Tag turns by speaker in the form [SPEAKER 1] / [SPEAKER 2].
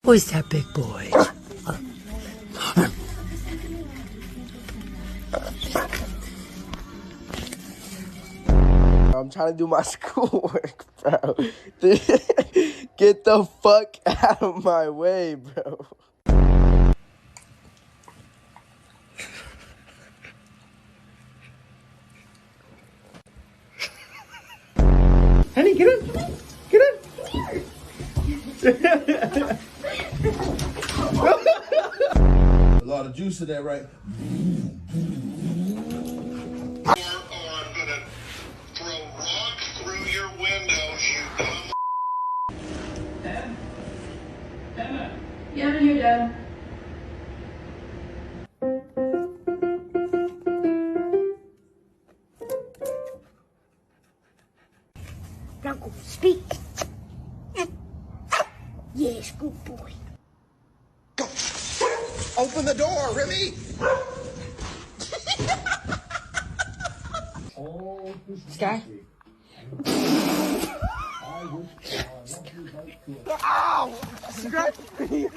[SPEAKER 1] Who's that big boy?
[SPEAKER 2] I'm trying to do my schoolwork, bro. Get the fuck out of my way, bro.
[SPEAKER 3] Honey, get up. Get up.
[SPEAKER 4] A lot of juice in there, right?
[SPEAKER 5] I'm gonna throw rocks through your windows, you dumb.
[SPEAKER 6] Yeah, I'm here, Dad.
[SPEAKER 7] Bronco, speak. Yes, good boy.
[SPEAKER 4] Go. Open the door, Remy.
[SPEAKER 1] Sky?
[SPEAKER 2] Ow! Scratch me!